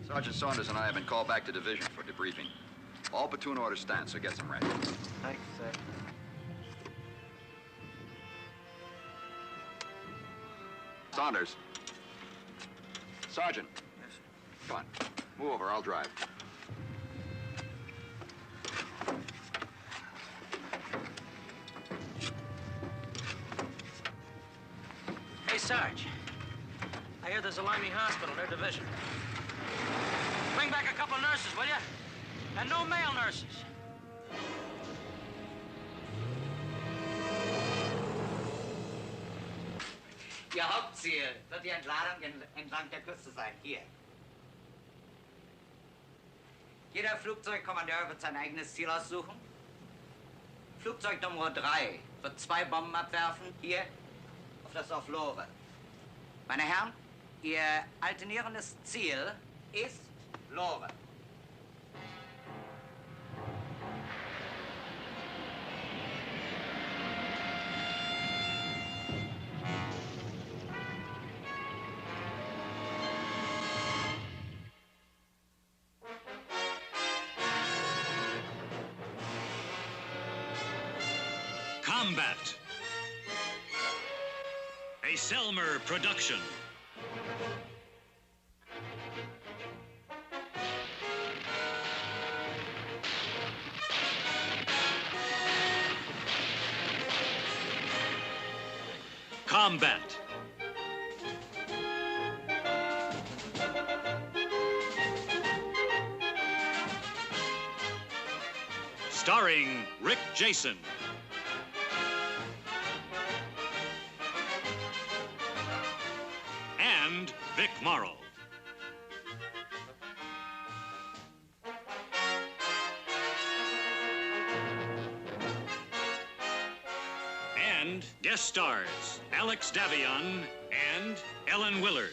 Sergeant Saunders and I have been called back to division for debriefing. All platoon orders stand, so get some rest. Thanks, sir. Saunders. Sergeant. Yes, sir. Come on. Move over, I'll drive. Hey, Sarge. I hear there's a Limey hospital, their division. Bring back a couple of nurses, will you? And no male nurses. Ihr Hauptziel wird die Entladung entlang der Küste sein. Hier. Jeder Flugzeugkommandeur wird sein eigenes Ziel aussuchen. Flugzeug Nummer 3 wird 2 Bomben abwerfen, hier auf das Dorf Lore. Meine Herren, Ihr alternierendes Ziel ist Lore. Combat. A Selmer production. Combat. Starring Rick Jason. And Vic Morrow. And guest stars Alex Davion and Ellen Willard.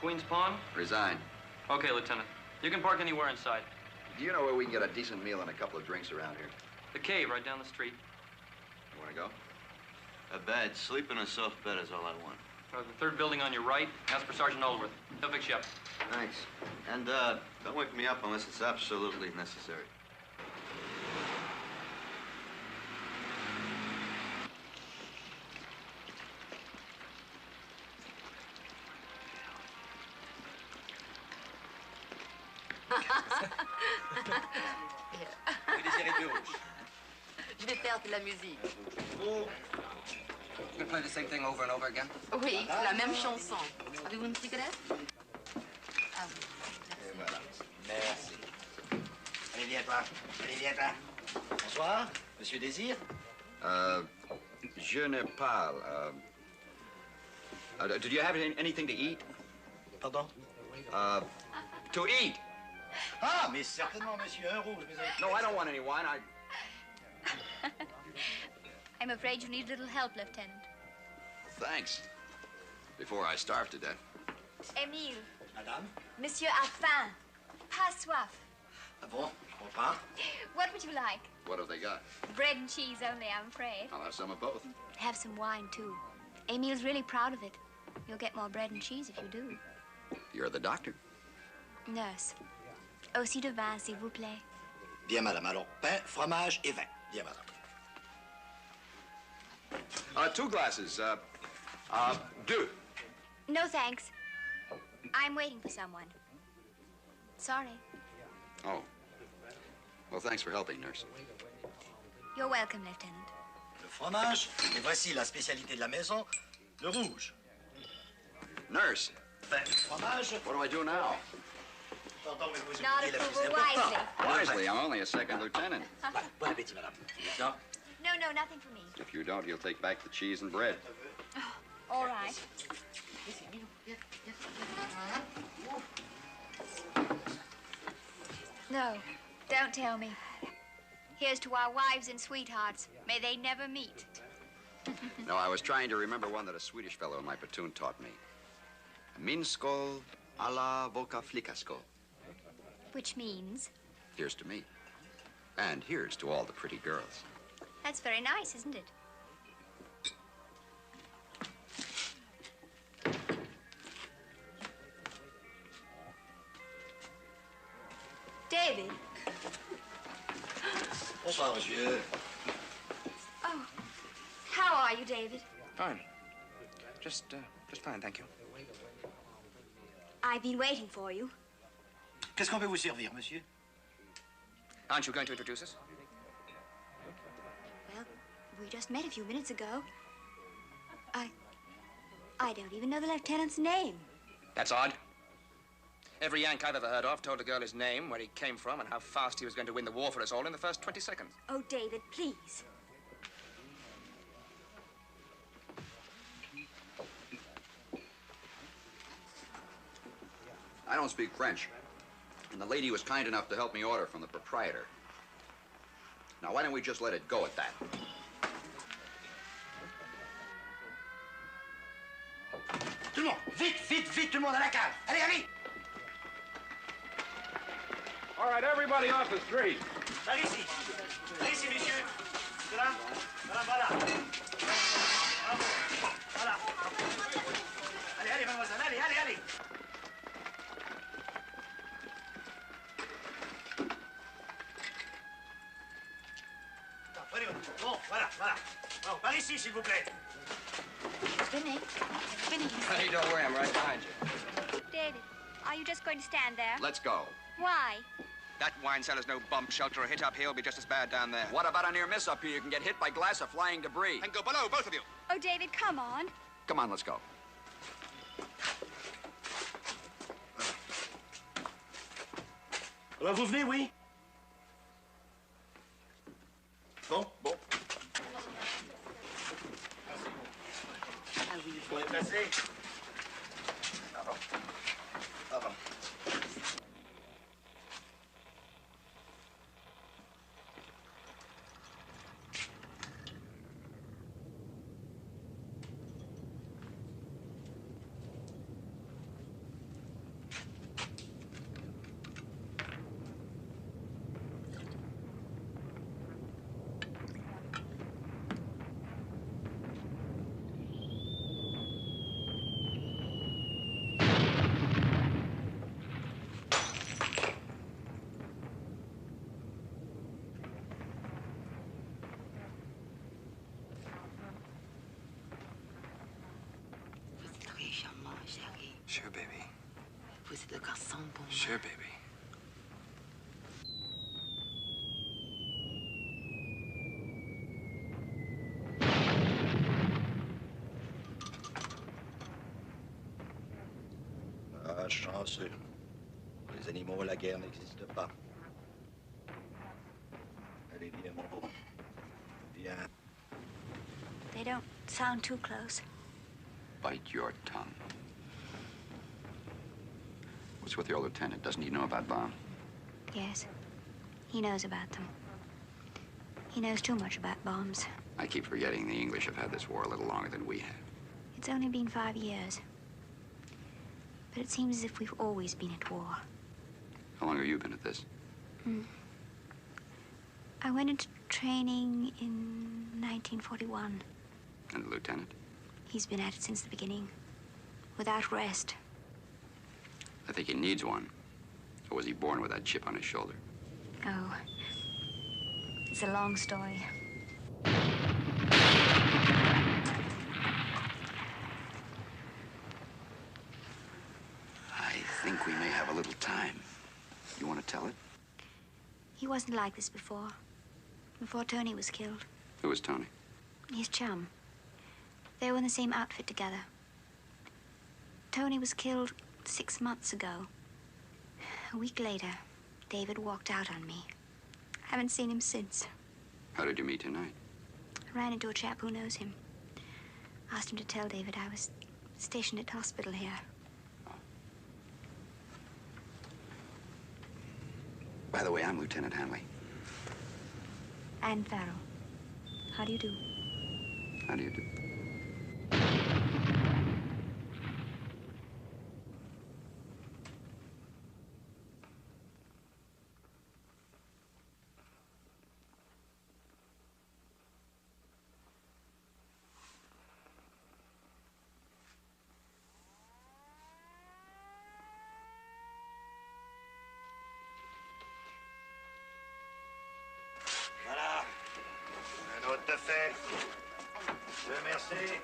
Queen's Pawn? Resign. Okay, Lieutenant. You can park anywhere inside. Do you know where we can get a decent meal and a couple of drinks around here? The cave right down the street. You want to go? A bed. Sleep in a soft bed is all I want. The third building on your right. Ask for Sergeant Oldworth. He'll fix you up. Thanks. And, don't wake me up unless it's absolutely necessary. Je vais faire de la musique. You can play the same thing over and over again? Oui, la même chanson. Avez-vous une cigarette? Ah oui. Et voilà. Merci. Allez, viens, toi. Allez, viens, toi. Bonsoir, Monsieur Désir. Je ne parle. Did you have anything to eat? Pardon? To eat. Ah, mais certainement, monsieur, un rouge. No, I don't want any wine. I'm afraid you need a little help, Lieutenant. Thanks. Before I starve to death. Émile. Madame? Monsieur a faim. Pas soif. Ah bon? Je comprends. What would you like? What have they got? Bread and cheese only, I'm afraid. I'll have some of both. Have some wine, too. Émile's really proud of it. You'll get more bread and cheese if you do. You're the doctor. Nurse. Aussi de vin, s'il vous plaît. Bien, madame. Alors, pain, fromage et vin. Bien, madame. 2 glasses. 2. No, thanks. I'm waiting for someone. Sorry. Oh. Well, thanks for helping, nurse. You're welcome, Lieutenant. Le fromage, et voici la spécialité de la maison, le rouge. Nurse. Pain, fromage. What do I do now? Pardon, mais vous Not oubliez la plus approval importante. wisely. Wisely, I'm only a second lieutenant. Bon appétit, madame. Non? No, nothing for me. If you don't, he'll take back the cheese and bread. All right. No, don't tell me. Here's to our wives and sweethearts. May they never meet. No, I was trying to remember one that a Swedish fellow in my platoon taught me. Minsko alla voka flickasko. Which means? Here's to me. And here's to all the pretty girls. That's very nice, isn't it? David. Bonsoir, monsieur. Oh, how are you, David? Fine. Just fine, thank you. I've been waiting for you. Qu'est-ce qu'on peut vous servir, monsieur? Aren't you going to introduce us? Well, we just met a few minutes ago. I don't even know the lieutenant's name. That's odd. Every Yank I've ever heard of told a girl his name, where he came from, and how fast he was going to win the war for us all in the first 20 seconds. Oh, David, please. I don't speak French. And the lady was kind enough to help me order from the proprietor. Now, why don't we just let it go at that? Tout le monde, vite, vite, vite, tout le monde à la cave. Allez, allez! All right, everybody off the street. Par ici. Par ici, messieurs. Voilà. Voilà, voilà. Voilà. Allez, allez, mademoiselle, allez, allez, allez. Prenez votre. Bon, voilà, voilà. Bon, par ici, s'il vous plaît. Vinny. Vinny. Honey, don't worry, I'm right behind you. David, are you just going to stand there? Let's go. Why? That wine cellar's no bomb shelter. A hit up here will be just as bad down there. What about a near miss up here? You can get hit by glass or flying debris. And go below, both of you. Oh, David, come on. Come on, let's go. Alors, vous venez, oui? Bon, bon. Ah oui, il faut les placer. Pardon. Pardon. Sure, baby. Vous êtes le garçon pour moi. Sure, baby. Ah, chanceux. Pour les animaux, la guerre n'existe pas. Allez, viens, mon beau. Viens. They don't sound too close. Bite your tongue. What's with the old lieutenant? Doesn't he know about bombs? Yes, he knows about them. He knows too much about bombs. I keep forgetting the English have had this war a little longer than we have. It's only been 5 years. But it seems as if we've always been at war. How long have you been at this? I went into training in 1941. And the lieutenant? He's been at it since the beginning, without rest. I think he needs one. Or was he born with that chip on his shoulder? Oh, it's a long story. I think we may have a little time. You want to tell it? He wasn't like this before Tony was killed. Who was Tony? His chum. They were in the same outfit together. Tony was killed 6 months ago. A week later, David walked out on me. Haven't seen him since. How did you meet tonight? I ran into a chap who knows him. Asked him to tell David I was stationed at hospital here. By the way, I'm Lieutenant Hanley. Anne Farrell. How do you do? How do you do? Voilà. Un autre de fait. Merci.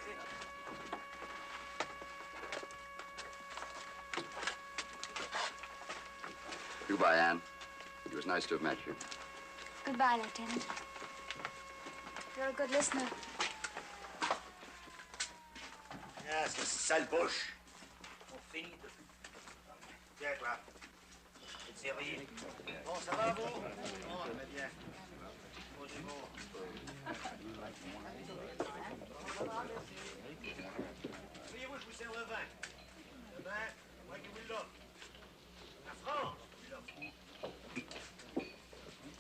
Goodbye, Anne. It was nice to have met you. Goodbye, Lieutenant. You're a good listener. Ah, cette sale bouche. On finit de... Tiens, toi. C'est servi. Bon, ça va, vous? Bon, très bien. Bonjour. Voyez-vous, je vous sers le vin. Le vin, moi qui vous l'offre. La France, vous l'offre.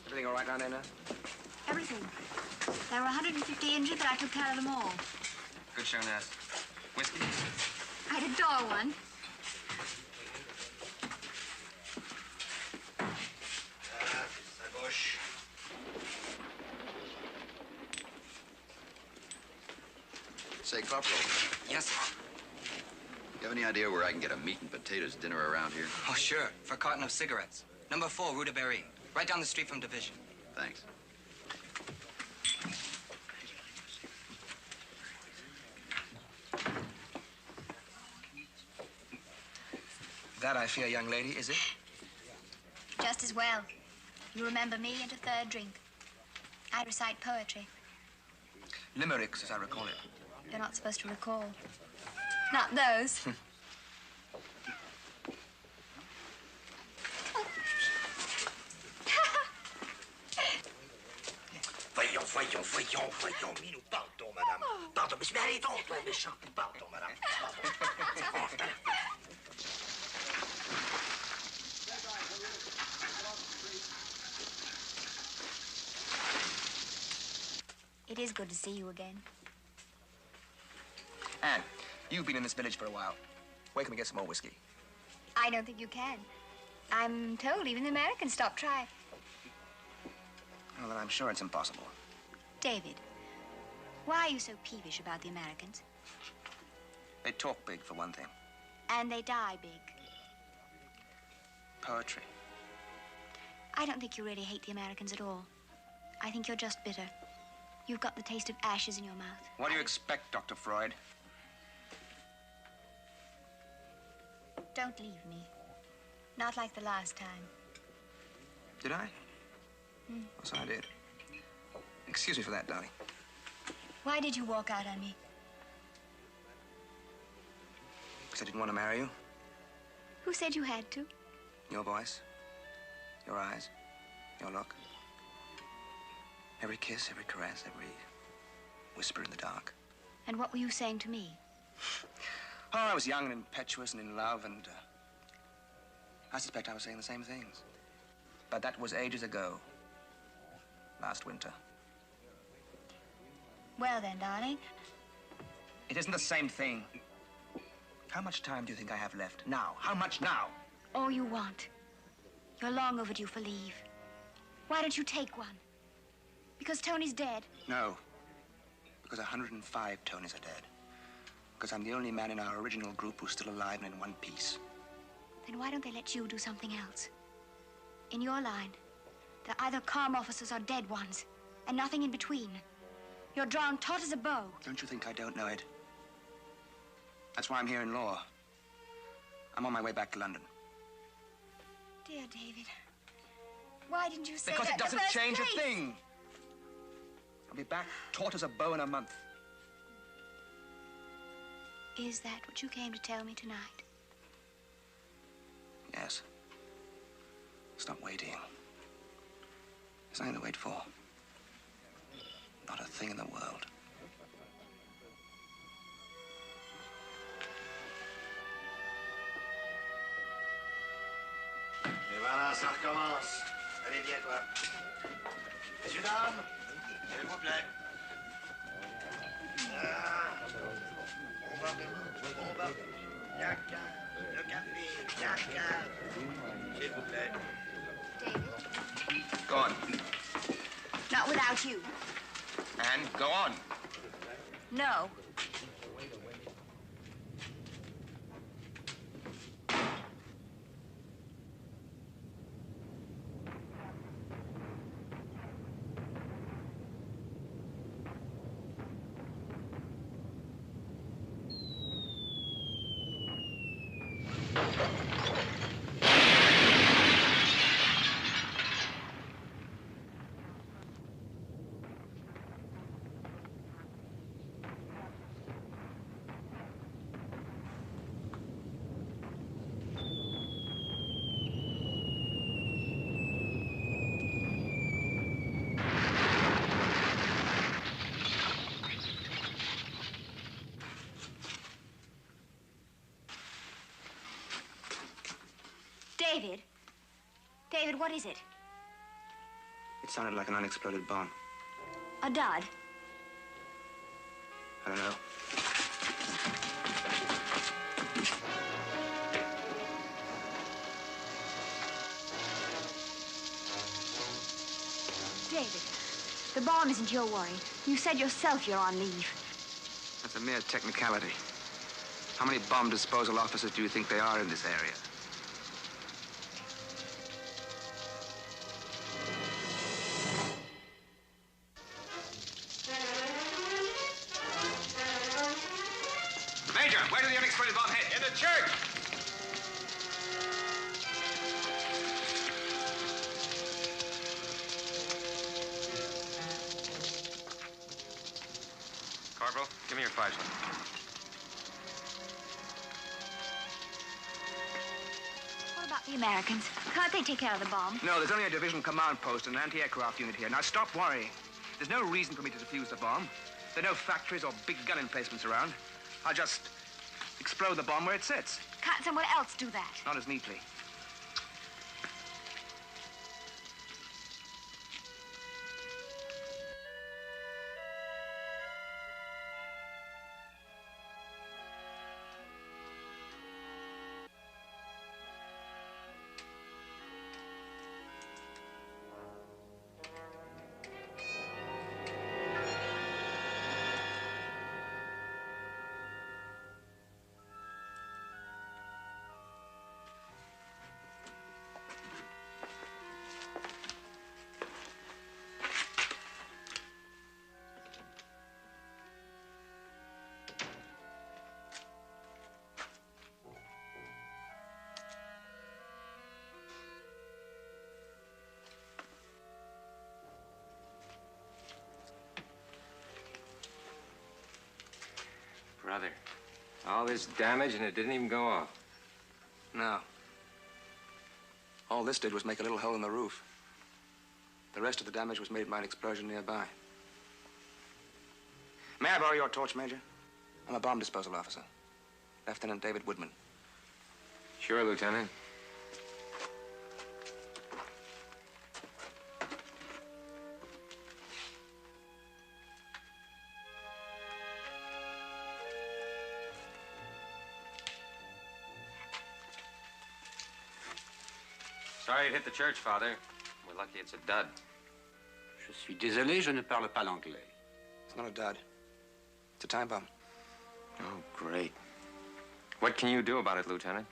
Everything all right down there now? Everything. There were 150 injured, but I took care of them all. Good show, nurse. Whiskey? I'd adore one. Ah, sa bouche. Say, Corporal, Yes, sir. you have any idea where I can get a meat and potatoes dinner around here? Oh, sure. For a carton of cigarettes. Number 4, Rue de Berry. Right down the street from Division. Thanks. That, I fear, young lady, is it? Just as well. You remember me at a third drink. I recite poetry. Limericks, as I recall it. You're not supposed to recall. Not those. Voyons. Mais nous partons, madame. Pardon, mais allez donc, toi, méchant. Pardon, madame. Pardon. It is good to see you again. Anne, you've been in this village for a while. Where can we get some more whiskey? I don't think you can. I'm told even the Americans stop trying. Well, then I'm sure it's impossible. David, why are you so peevish about the Americans? They talk big, for one thing. And they die big. Poetry. I don't think you really hate the Americans at all. I think you're just bitter. You've got the taste of ashes in your mouth. What do you expect, Dr. Freud? Don't leave me. Not like the last time. Did I? Yes, I did. Excuse me for that, darling. Why did you walk out on me? Because I didn't want to marry you. Who said you had to? Your voice, your eyes, your look. Every kiss, every caress, every whisper in the dark. And what were you saying to me? Oh, I was young and impetuous and in love, and I suspect I was saying the same things. But that was ages ago. Last winter. Well then, darling. It isn't the same thing. How much time do you think I have left? Now. How much now? All you want. You're long overdue for leave. Why don't you take one? Because Tony's dead. No. Because 105 Tonys are dead. Because I'm the only man in our original group who's still alive and in one piece. Then why don't they let you do something else? In your line, they're either calm officers or dead ones, and nothing in between. You're drawn taut as a bow. Don't you think I don't know it? That's why I'm here in law. I'm on my way back to London. Dear David, why didn't you say because that it doesn't in the first change place? a thing. I'll be back taut as a bow in a month. Is that what you came to tell me tonight? Yes. Stop waiting. There's nothing to wait for. Not a thing in the world. Et voilà, ça recommence. Allez, viens, toi. Messieurs, dames, s'il vous plaît. On va. Yaka, le café, yaka. S'il vous plaît. Go on. Not without you. And go on. No. David? David, what is it? It sounded like an unexploded bomb. A dud? I don't know. David, the bomb isn't your worry. You said yourself you're on leave. That's a mere technicality. How many bomb disposal officers do you think there are in this area? Major, where did the unexploded bomb hit? In the church! Corporal, give me your flashlight. What about the Americans? Can't they take care of the bomb? No, there's only a division command post and an anti-aircraft unit here. Now, stop worrying. There's no reason for me to defuse the bomb. There are no factories or big gun emplacements around. I'll just explode the bomb where it sits. Can't someone else do that? Not as neatly. Brother, all this damage and it didn't even go off. No. All this did was make a little hole in the roof. The rest of the damage was made by an explosion nearby. May I borrow your torch, Major? I'm a bomb disposal officer. Lieutenant David Woodman. Sure, Lieutenant. Sorry it hit the church, Father. We're lucky it's a dud. Je suis désolé, je ne parle pas l'anglais. It's not a dud. It's a time bomb. Oh, great. What can you do about it, Lieutenant?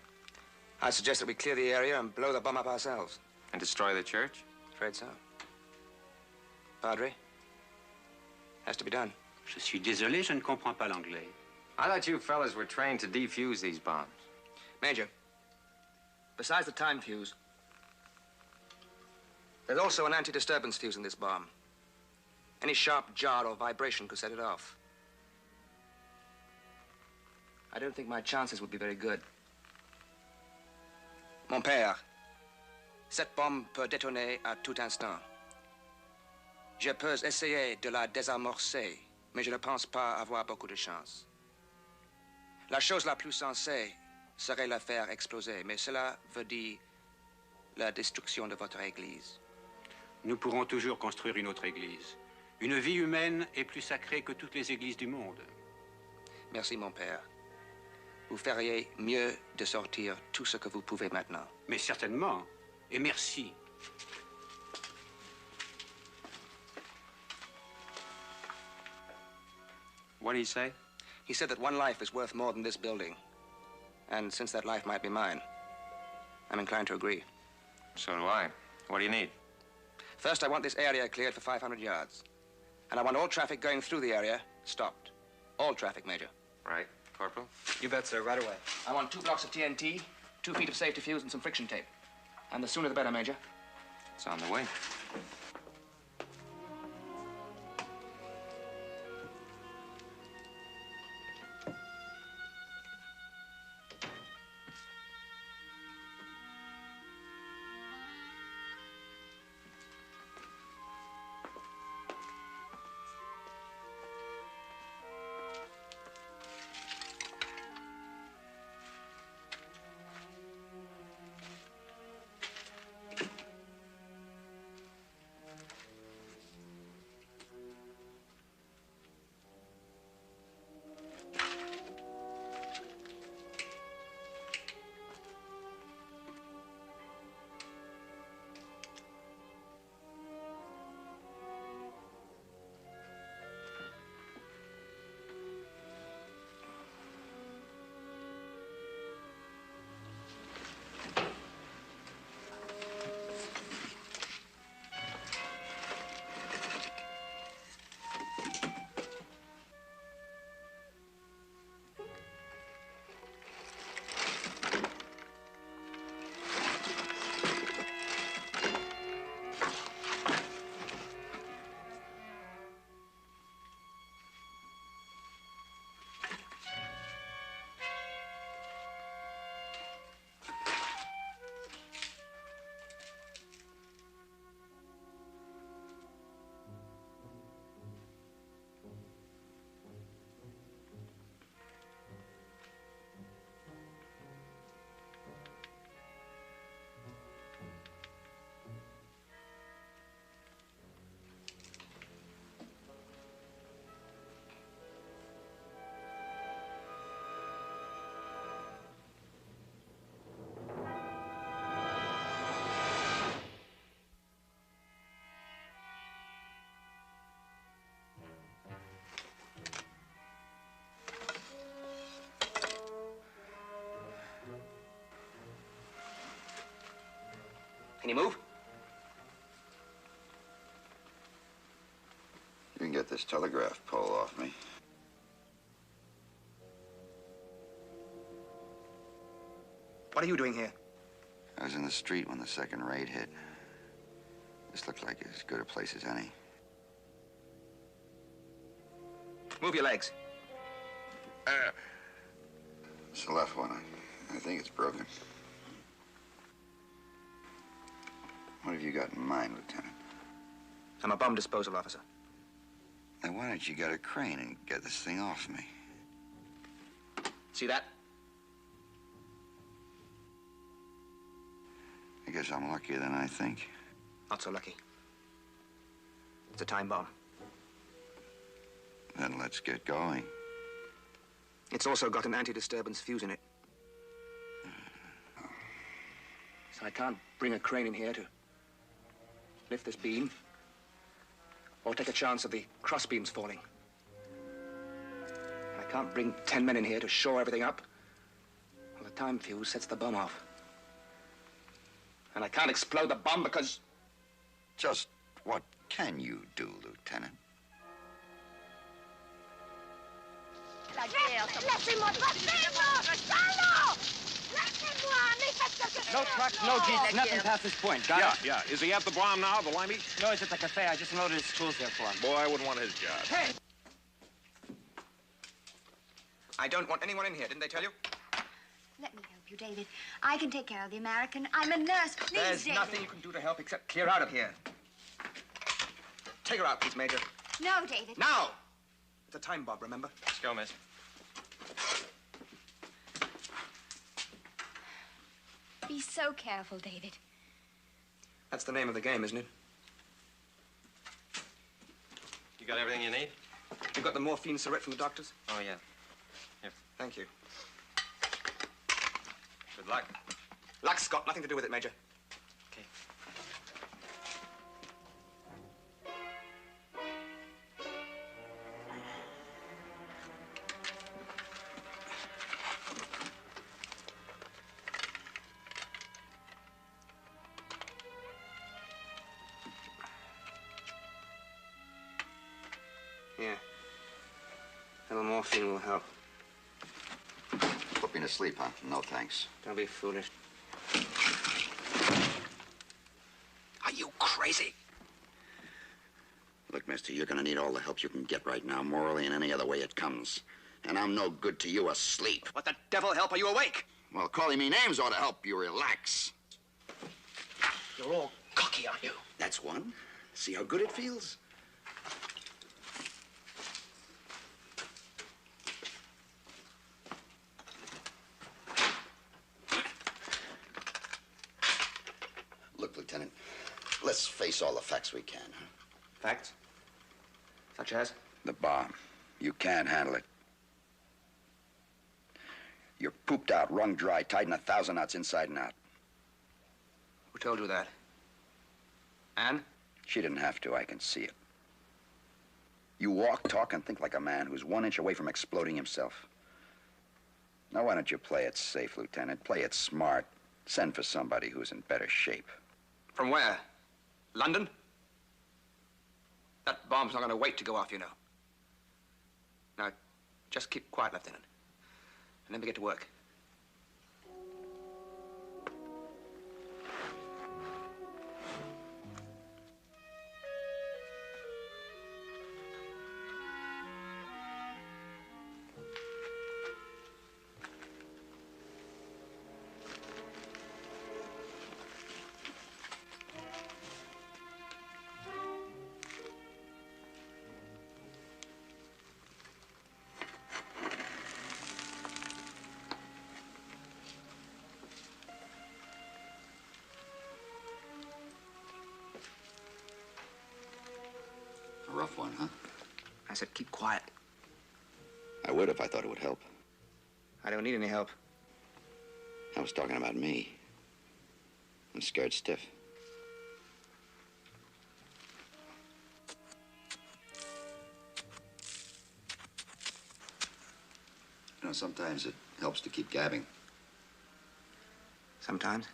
I suggest that we clear the area and blow the bomb up ourselves. And destroy the church? Afraid so. Padre? Has to be done. Je suis désolé, je ne comprends pas l'anglais. I thought you fellas were trained to defuse these bombs. Major, besides the time fuse, there's also an anti-disturbance fuse in this bomb. Any sharp jar or vibration could set it off. I don't think my chances would be very good. Mon père, cette bombe peut détonner à tout instant. Je peux essayer de la désamorcer, mais je ne pense pas avoir beaucoup de chance. La chose la plus sensée serait la faire exploser, mais cela veut dire la destruction de votre église. nous pourrons toujours construire une autre église. Une vie humaine est plus sacrée que toutes les églises du monde. Merci, mon père. Vous feriez mieux de sortir tout ce que vous pouvez maintenant. Mais certainement. Et merci. What did he say? He said that one life is worth more than this building. And since that life might be mine, I'm inclined to agree. So do I. What do you need? First, I want this area cleared for 500 yards. And I want all traffic going through the area stopped. All traffic, Major. Right, Corporal? You bet, sir. Right away. I want 2 blocks of TNT, 2 feet of safety fuse, and some friction tape. And the sooner the better, Major. It's on the way. Can you move? You can get this telegraph pole off me. What are you doing here? I was in the street when the second raid hit. This looked like as good a place as any. Move your legs. It's the left one. I think it's broken. What have you got in mind, Lieutenant? I'm a bomb disposal officer. Then why don't you get a crane and get this thing off me? See that? I guess I'm luckier than I think. Not so lucky. It's a time bomb. Then let's get going. It's also got an anti-disturbance fuse in it. So I can't bring a crane in here to lift this beam or take a chance of the cross beams falling. And I can't bring 10 men in here to shore everything up. Well, the time fuse sets the bomb off. And I can't explode the bomb because... Just what can you do, Lieutenant? Laissez-moi passer, moi! Allô! Laissez-moi! Mais faites quelque chose! No truck, no jeep, nothing past this point. Got it? Yeah. Is he at the bomb now, the limey? No, he's at the cafe. I just loaded his tools there for him. Boy, I wouldn't want his job. Hey! I don't want anyone in here, didn't they tell you? Let me help you, David. I can take care of the American. I'm a nurse. Please, There's David. nothing you can do to help except clear out of here. Take her out, please, Major. No, David. Now! It's a time bomb, remember? Let's go, miss. Be so careful, David. That's the name of the game, isn't it? got everything you need? You got the morphine syringe from the doctors? Oh, yeah. Here. Thank you. Good luck. Luck's got nothing to do with it, Major. Okay. Yeah. A little morphine will help. Put me to sleep, huh? No, thanks. Don't be foolish. Are you crazy? Look, mister, you're gonna need all the help you can get right now, morally and any other way it comes. And I'm no good to you asleep. What the devil help are you awake? Well, calling me names ought to help you relax. You're all cocky, aren't you? That's one. See how good it feels? Look, Lieutenant, let's face all the facts we can, huh? Facts? Such as? The bomb. You can't handle it. You're pooped out, wrung dry, tied in 1,000 knots inside and out. Who told you that? Anne? She didn't have to. I can see it. You walk, talk, and think like a man who's 1 inch away from exploding himself. Now, why don't you play it safe, Lieutenant? Play it smart. Send for somebody who's in better shape. From where? London? That bomb's not going to wait to go off, you know. Now, just keep quiet, Lieutenant. And let me get to work. A rough one, huh? I said keep quiet. I would if I thought it would help. I don't need any help. I was talking about me. I'm scared stiff. You know, sometimes it helps to keep gabbing. Sometimes.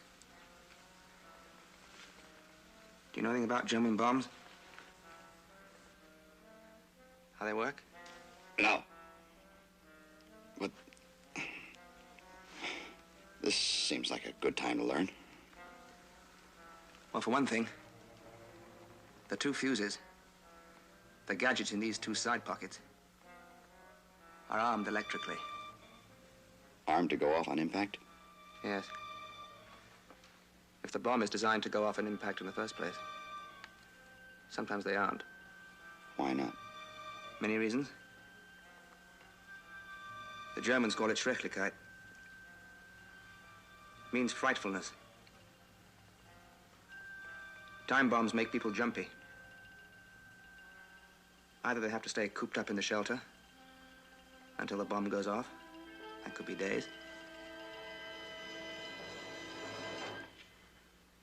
Do you know anything about German bombs? How they work? No. But this seems like a good time to learn. Well, for one thing, the 2 fuses, the gadgets in these 2 side pockets, are armed electrically. Armed to go off on impact? Yes. If the bomb is designed to go off on impact in the first place. Sometimes they aren't. Why not? Many reasons. The Germans call it Schrecklichkeit. It means frightfulness. Time bombs make people jumpy. Either they have to stay cooped up in the shelter until the bomb goes off. That could be days.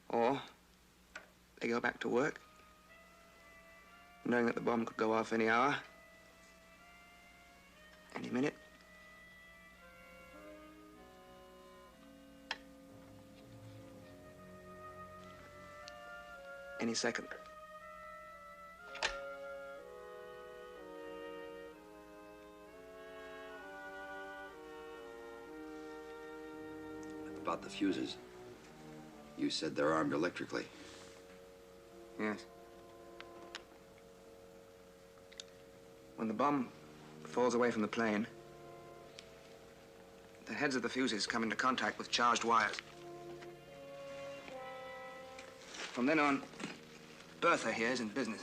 Or they go back to work, knowing that the bomb could go off any hour, any minute. Any second. About the fuses. You said they're armed electrically. Yes. When the bomb falls away from the plane, the heads of the fuses come into contact with charged wires. From then on, Bertha here is in business.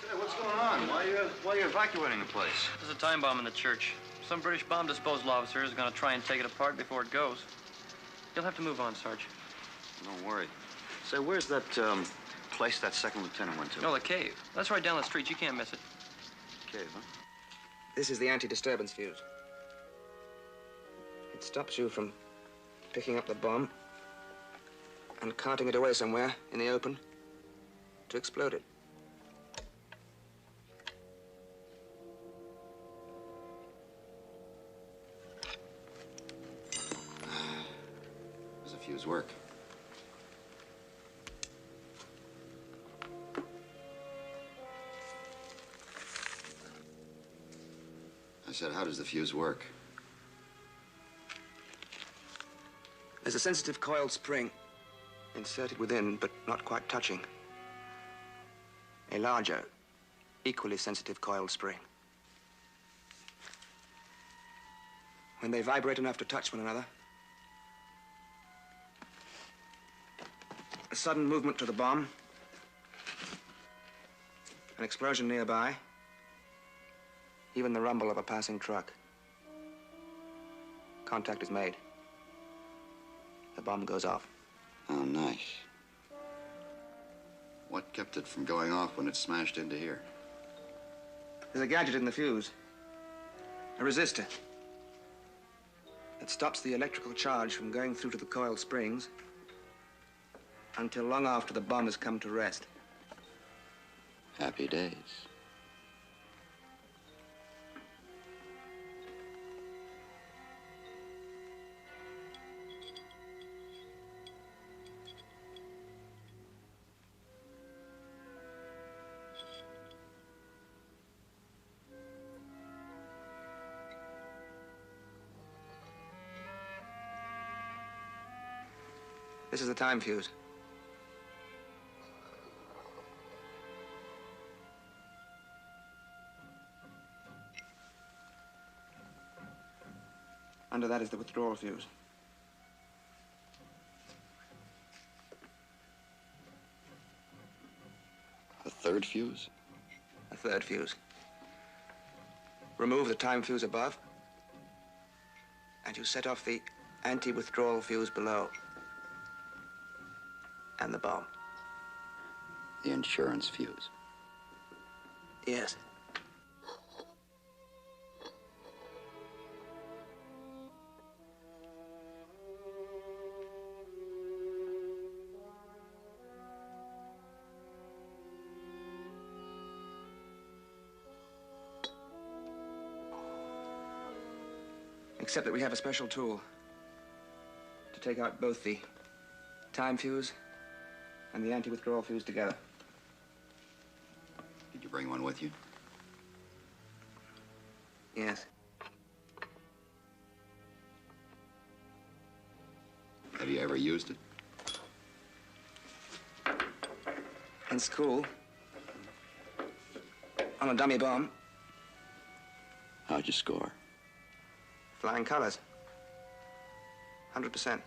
Say, what's going on? Why are you evacuating the place? There's a time bomb in the church. Some British bomb disposal officer is going to try and take it apart before it goes. You'll have to move on, Sarge. Don't worry. Say, where's that place that second lieutenant went to? No, the cave. That's right down the street. You can't miss it. Cave, huh? This is the anti-disturbance fuse. It stops you from picking up the bomb and carting it away somewhere in the open to explode it. Does the fuse work? I said, how does the fuse work? There's a sensitive coiled spring inserted within, but not quite touching. A larger, equally sensitive coiled spring. When they vibrate enough to touch one another, a sudden movement to the bomb, an explosion nearby, even the rumble of a passing truck. Contact is made. The bomb goes off. Oh, nice. What kept it from going off when it smashed into here? There's a gadget in the fuse. A resistor. It stops the electrical charge from going through to the coil springs until long after the bomb has come to rest. Happy days. This is the time fuse. Under that is the withdrawal fuse. A third fuse? A third fuse. Remove the time fuse above, and you set off the anti-withdrawal fuse below. And the bomb. The insurance fuse. Yes. Except that we have a special tool to take out both the time fuse and the anti-withdrawal fuse together. Did you bring one with you? Yes. Have you ever used it? In school. On a dummy bomb. How'd you score? Flying colors. 100%.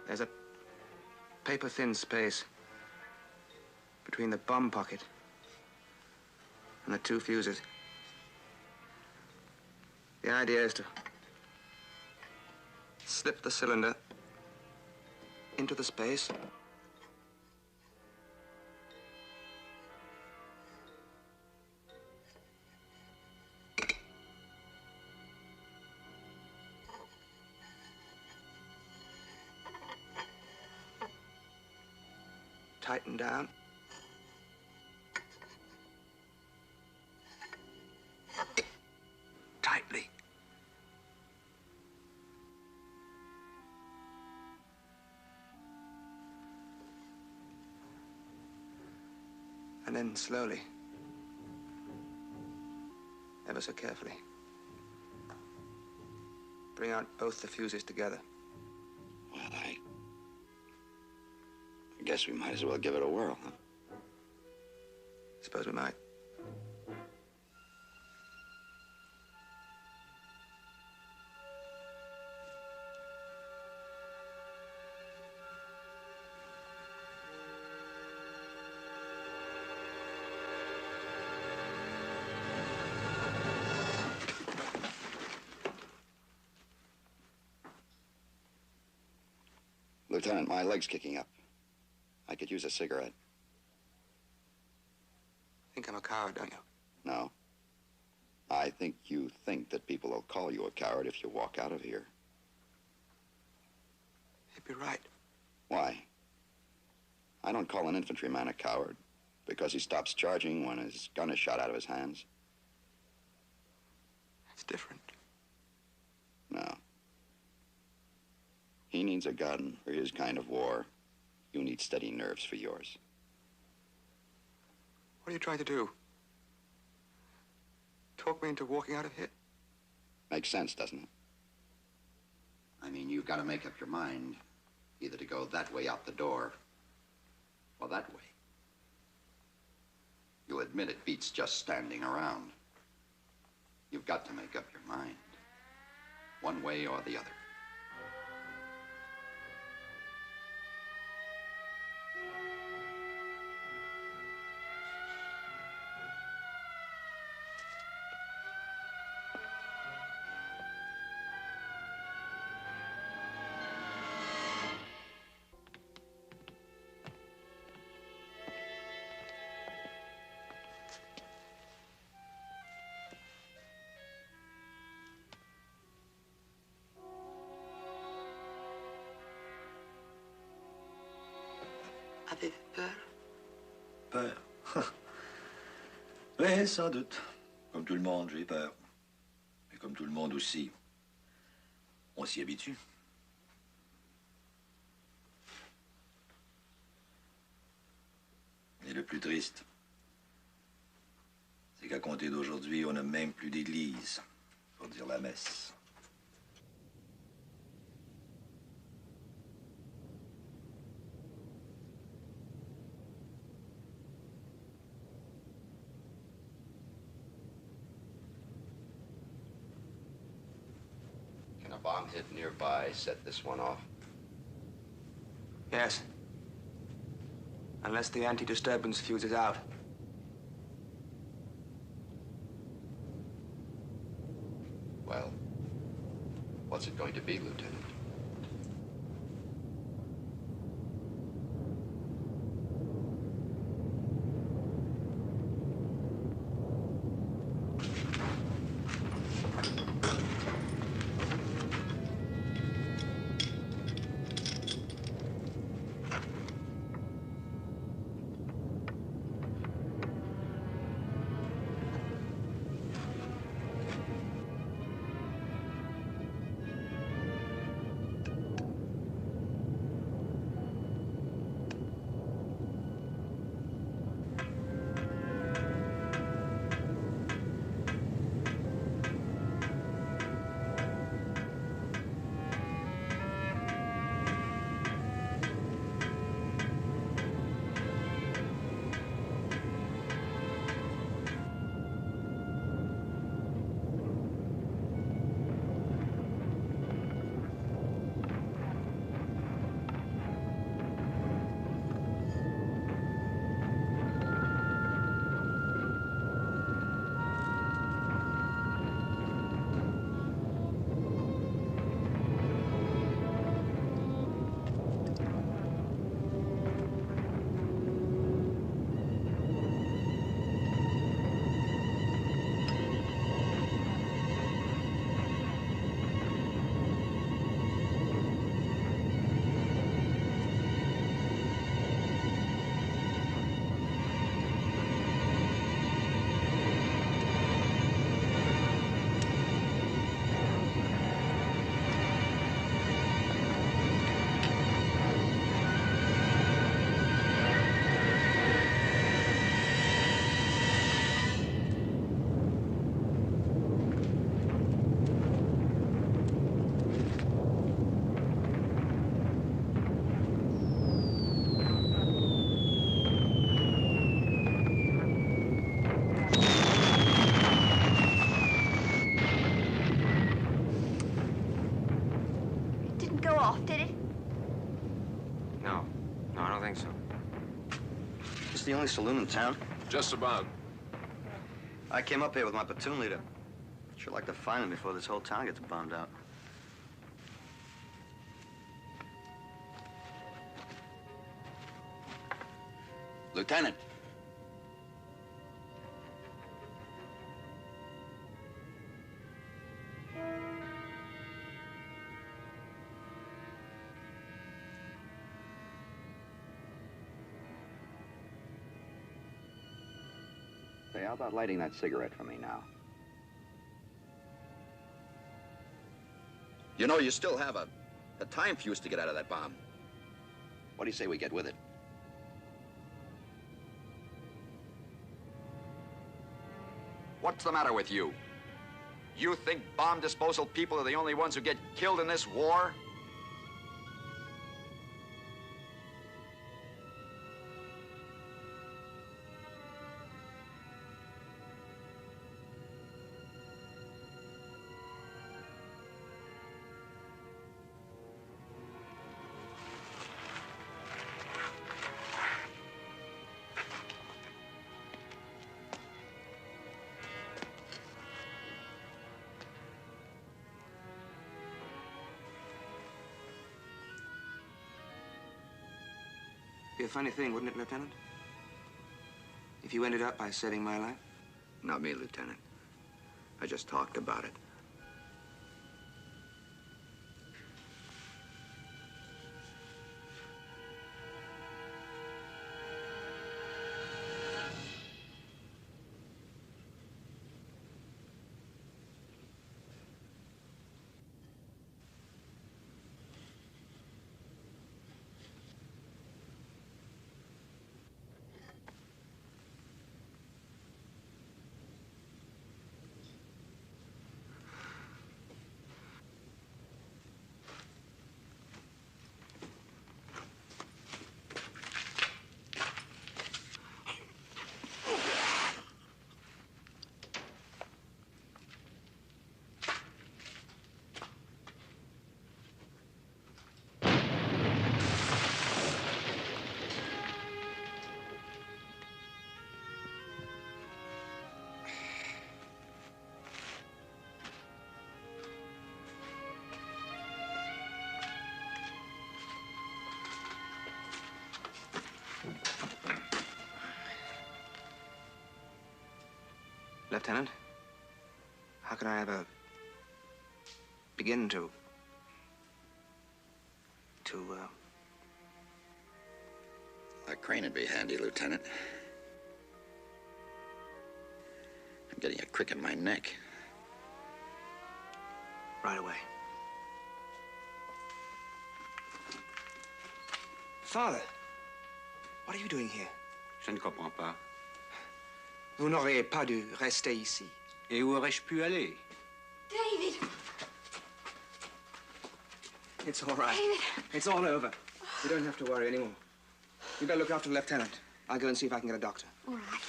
There's a paper-thin space between the bomb pocket and the two fuses. The idea is to slip the cylinder into the space tighten down. Tightly. And then slowly, ever so carefully, bring out both the fuses together. Well, I guess we might as well give it a whirl, huh? Suppose we might. Lieutenant, my leg's kicking up. I could use a cigarette. Think I'm a coward, don't you? No. I think you think that people will call you a coward if you walk out of here. You'd be right. Why? I don't call an infantryman a coward because he stops charging when his gun is shot out of his hands. It's different. No. He needs a gun for his kind of war. You need steady nerves for yours. What are you trying to do? Talk me into walking out of here? Makes sense, doesn't it? I mean, you've got to make up your mind either to go that way out the door or that way. You'll admit it beats just standing around. You've got to make up your mind, one way or the other. Avez-vous peur? Peur? Oui, sans doute. Comme tout le monde, j'ai peur. Mais comme tout le monde aussi, on s'y habitue. Et le plus triste, c'est qu'à compter d'aujourd'hui, on n'a même plus d'église pour dire la messe. Can a bomb hit nearby set this one off? Yes. Unless the anti-disturbance fuse is out. Well, what's it going to be, Lieutenant? didn't go off, did it? No. No, I don't think so. It's the only saloon in town. Just about. I came up here with my platoon leader. Sure like to find him before this whole town gets bombed out. Lieutenant. Say, how about lighting that cigarette for me now? You know, you still have a time fuse to get out of that bomb. What do you say we get with it? What's the matter with you? You think bomb disposal people are the only ones who get killed in this war? Be a funny thing, wouldn't it, Lieutenant? If you ended up by saving my life? Not me, Lieutenant. I just talked about it. Lieutenant, how can I ever begin to A crane would be handy, Lieutenant. I'm getting a crick in my neck. right away. Father, what are you doing here? Je ne comprends pas. Vous n'auriez pas dû rester ici. Et où aurais-je pu aller? David! It's all right. David! It's all over. You don't have to worry anymore. You better look after the lieutenant. I'll go and see if I can get a doctor. All right.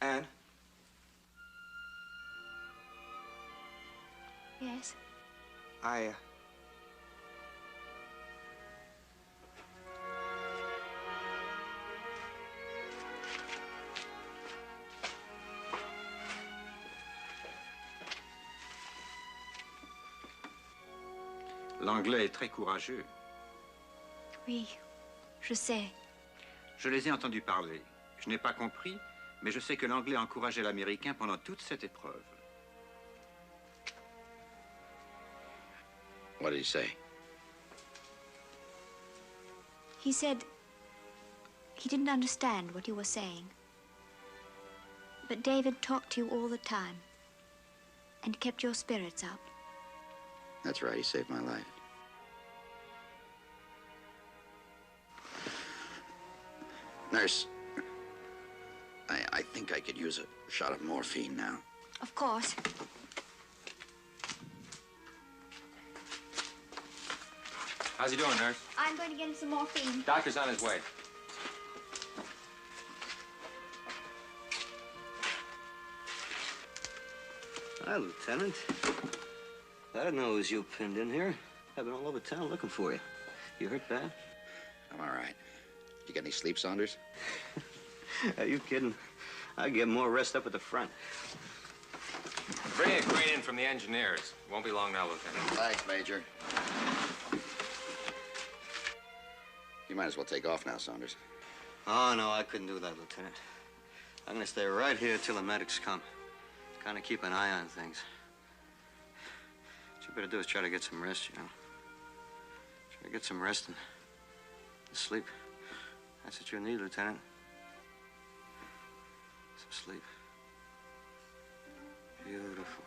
Anne? Yes? L'anglais est très courageux. Oui, je sais. Je les ai entendus parler. Je n'ai pas compris, mais je sais que l'anglais encourageait l'américain pendant toute cette épreuve. What did he say? He said he didn't understand what you were saying. But David talked to you all the time and kept your spirits up. That's right, he saved my life. Nurse, I think I could use a shot of morphine now. Of course. How's he doing, nurse? I'm going to get him some morphine. Doctor's on his way. Hi, Lieutenant. I didn't know it was you pinned in here. I've been all over town looking for you. You hurt bad? I'm all right. You get any sleep, Saunders? Are you kidding? I get more rest up at the front. Bring a crane in from the engineers. Won't be long now, Lieutenant. Thanks, Major. You might as well take off now, Saunders. Oh, no, I couldn't do that, Lieutenant. I'm gonna stay right here till the medics come. Kind of keep an eye on things. What you better do is try to get some rest, you know. Try to get some rest and sleep. That's what you need, Lieutenant. Some sleep. Beautiful.